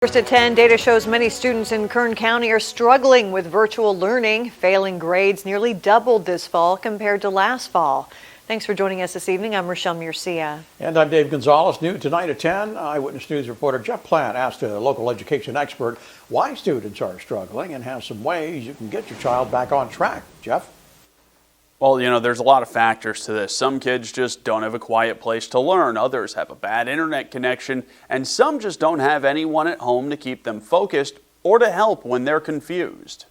First at 10, data shows many students in Kern County are struggling with virtual learning. Failing grades nearly doubled this fall compared to last fall. Thanks for joining us this evening. I'm Rochelle Murcia. And I'm Dave Gonzalez. New tonight at 10, Eyewitness News reporter Jeff Platt asked a local education expert why students are struggling and has some ways you can get your child back on track. Jeff? Well, there's a lot of factors to this. Some kids just don't have a quiet place to learn. Others have a bad internet connection, and some just don't have anyone at home to keep them focused or to help when they're confused.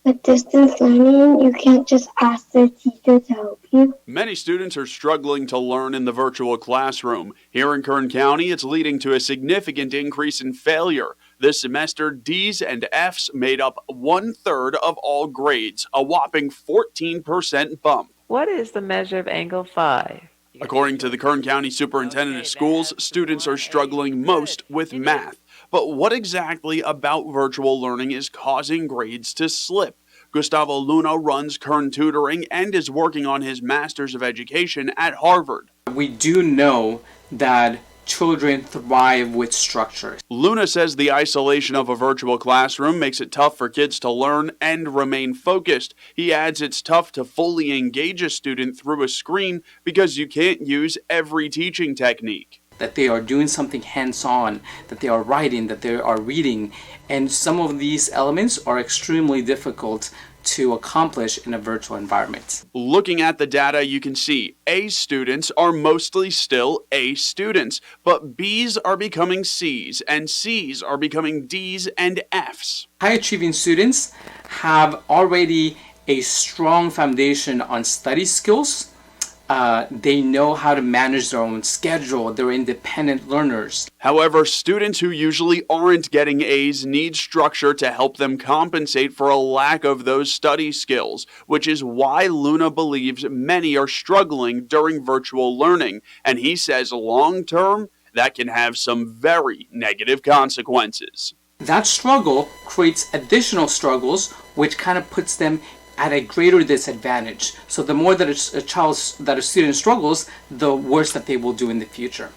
With distance learning, you can't just ask the teacher to help you. Many students are struggling to learn in the virtual classroom. Here in Kern County, it's leading to a significant increase in failure. This semester, D's and F's made up 1/3 of all grades, a whopping 14% bump. What is the measure of angle phi? According to the Kern County Superintendent of Schools, students are struggling most with math. But what exactly about virtual learning is causing grades to slip? Gustavo Luna runs Kern Tutoring and is working on his Master's of Education at Harvard. We do know that children thrive with structure. Luna says the isolation of a virtual classroom makes it tough for kids to learn and remain focused. He adds it's tough to fully engage a student through a screen because you can't use every teaching technique. That they are doing something hands-on, that they are writing, that they are reading, and some of these elements are extremely difficult to accomplish in a virtual environment. Looking at the data, you can see A students are mostly still A students, but B's are becoming C's, and C's are becoming D's and F's. High-achieving students have already a strong foundation on study skills. They know how to manage their own schedule. They're independent learners. However, students who usually aren't getting A's need structure to help them compensate for a lack of those study skills, which is why Luna believes many are struggling during virtual learning. And he says long-term, that can have some very negative consequences. That struggle creates additional struggles, which kind of puts them at a greater disadvantage. So the more that a student struggles, the worse that they will do in the future.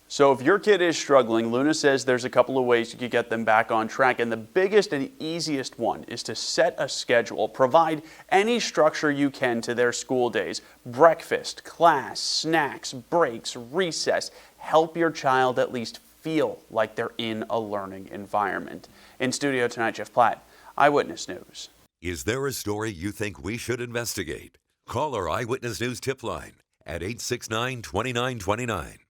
So if your kid is struggling, Luna says there's a couple of ways you could get them back on track. And the biggest and easiest one is to set a schedule. Provide any structure you can to their school days. Breakfast, class, snacks, breaks, recess. Help your child at least feel like they're in a learning environment. In studio tonight, Jeff Platt, Eyewitness News. Is there a story you think we should investigate? Call our Eyewitness News tip line at 869-2929.